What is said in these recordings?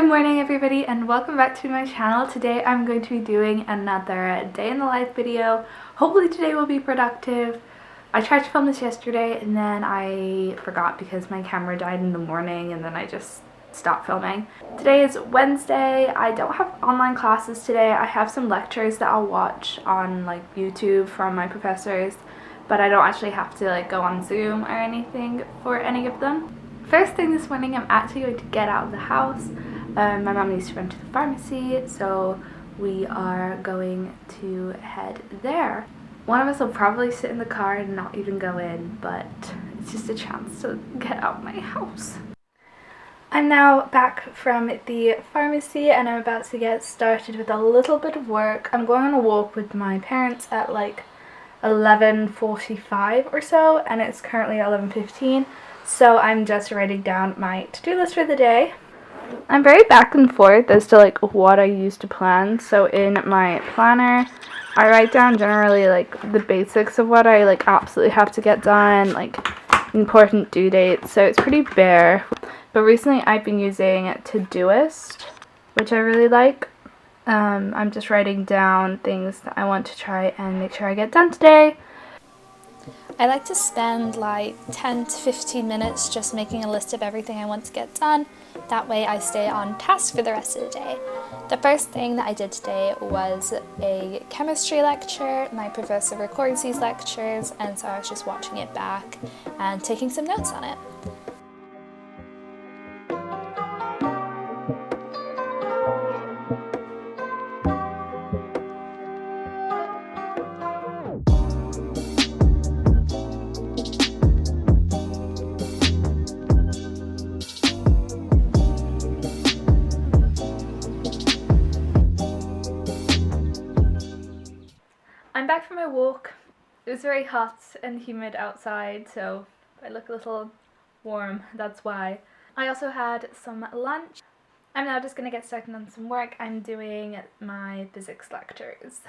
Good morning everybody and welcome back to my channel. Today I'm going to be doing another day in the life video. Hopefully today will be productive. I tried to film this yesterday and then I forgot because my camera died in the morning and then I just stopped filming. Today is Wednesday. I don't have online classes today. I have some lectures that I'll watch on like YouTube from my professors, but I don't actually have to go on Zoom or anything for any of them. First thing this morning, I'm actually going to get out of the house. My mom needs to run to the pharmacy, so we are going to head there. One of us will probably sit in the car and not even go in, but it's just a chance to get out of my house. I'm now back from the pharmacy and I'm about to get started with a little bit of work. I'm going on a walk with my parents at 11:45 or so, and it's currently 11:15, so I'm just writing down my to-do list for the day. I'm very back and forth as to what I use to plan. So in my planner, I write down generally the basics of what I absolutely have to get done, important due dates. So it's pretty bare. But recently I've been using Todoist, which I really like. I'm just writing down things that I want to try and make sure I get done today. I like to spend 10 to 15 minutes just making a list of everything I want to get done. That way I stay on task for the rest of the day. The first thing that I did today was a chemistry lecture. My professor records these lectures, and so I was just watching it back and taking some notes on it. I'm back from my walk. It was very hot and humid outside, so I look a little warm, that's why. I also had some lunch. I'm now just going to get started on some work. I'm doing my physics lectures.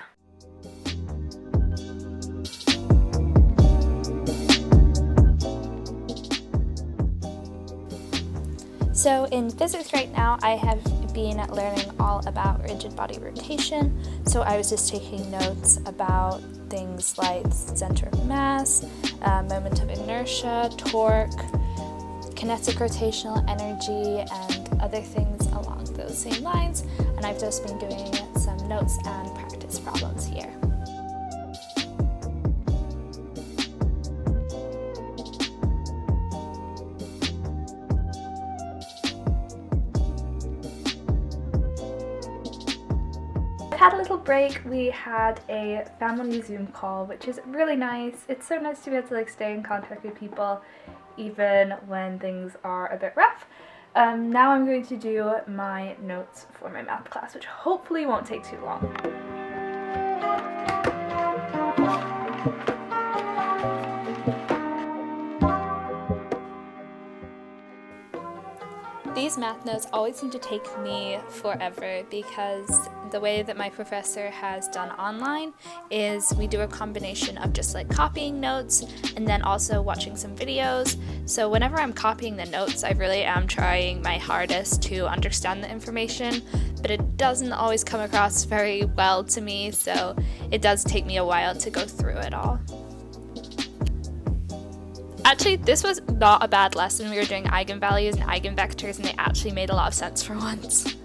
So in physics right now, I have been learning all about rigid body rotation. So I was just taking notes about things like center of mass, moment of inertia, torque, kinetic rotational energy, and other things along those same lines. And I've just been doing some notes and practice problems here. Had a little break. We had a family Zoom call, which is really nice. It's so nice to be able to stay in contact with people even when things are a bit rough. Now I'm going to do my notes for my math class, which hopefully won't take too long. These math notes always seem to take me forever because the way that my professor has done online is we do a combination of just copying notes and then also watching some videos. So whenever I'm copying the notes, I really am trying my hardest to understand the information, but it doesn't always come across very well to me, so it does take me a while to go through it all. Actually, this was not a bad lesson. We were doing eigenvalues and eigenvectors, and they actually made a lot of sense for once.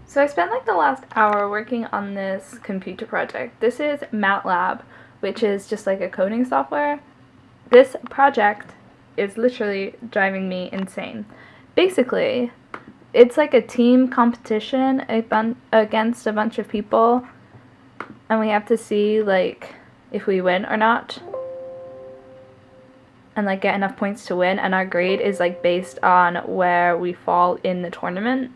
So I spent the last hour working on this computer project. This is MATLAB, which is just a coding software. This project is literally driving me insane. Basically, it's a team competition against a bunch of people. And we have to see, if we win or not. And, get enough points to win. And our grade is, based on where we fall in the tournament.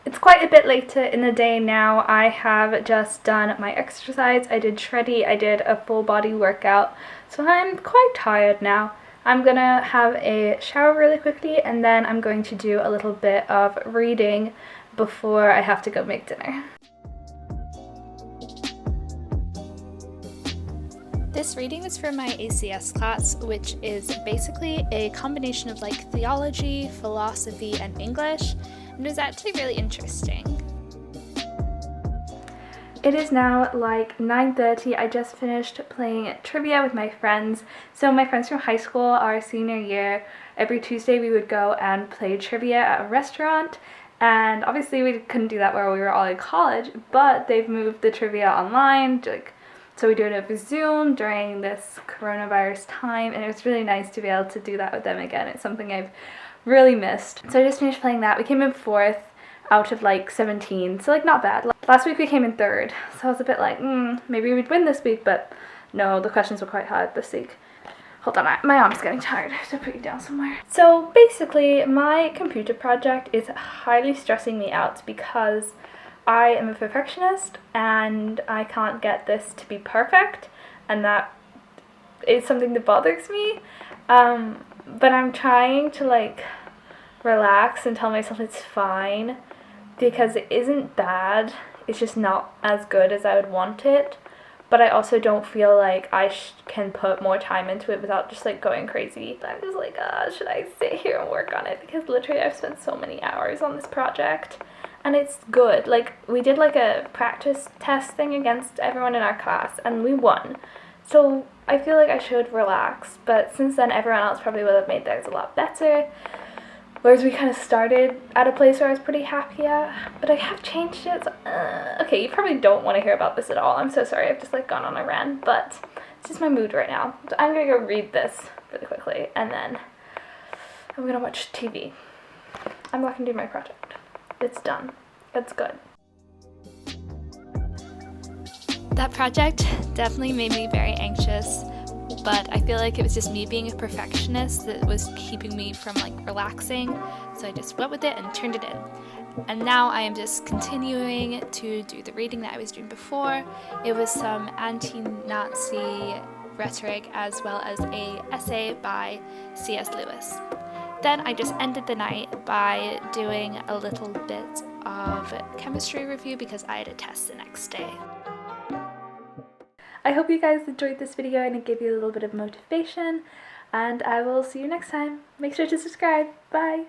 It's quite a bit later in the day now. I have just done my exercise. I did shreddy. I did a full body workout. So I'm quite tired now. I'm gonna have a shower really quickly. And then I'm going to do a little bit of reading before I have to go make dinner. This reading was for my ACS class, which is basically a combination of like theology, philosophy, and English, and it was actually really interesting. It is now like 9:30. I just finished playing trivia with my friends. So my friends from high school, our senior year, every Tuesday we would go and play trivia at a restaurant. And obviously we couldn't do that while we were all in college, but they've moved the trivia online, so we do it over Zoom during this coronavirus time, and it was really nice to be able to do that with them again. It's something I've really missed. So I just finished playing that. We came in 4th out of like 17, so like not bad. Last week we came in 3rd, so I was a bit like, maybe we'd win this week, but no, the questions were quite hard this week. Hold on, my arm's getting tired. I have to put you down somewhere. So basically, my computer project is highly stressing me out because I am a perfectionist and I can't get this to be perfect, and that is something that bothers me. But I'm trying to like relax and tell myself it's fine because it isn't bad. It's just not as good as I would want it. But I also don't feel like I can put more time into it without just like going crazy. I'm just like, should I sit here and work on it? Because literally I've spent so many hours on this project. And it's good. Like, we did like a practice test thing against everyone in our class, and we won. So I feel like I should relax, but since then everyone else probably would have made theirs a lot better. Whereas we kind of started at a place where I was pretty happy at, but I have changed it. So, okay, you probably don't want to hear about this at all. I'm so sorry, I've just like gone on a rant, but it's just my mood right now. So I'm gonna go read this really quickly, and then I'm gonna watch TV. I'm not gonna do my project. It's done. It's good. That project definitely made me very anxious, but I feel like it was just me being a perfectionist that was keeping me from like relaxing, so I just went with it and turned it in. And now I am just continuing to do the reading that I was doing before. It was some anti-Nazi rhetoric as well as a essay by C.S. Lewis. Then I just ended the night by doing a little bit of chemistry review because I had a test the next day. I hope you guys enjoyed this video and it gave you a little bit of motivation, and I will see you next time. Make sure to subscribe. Bye!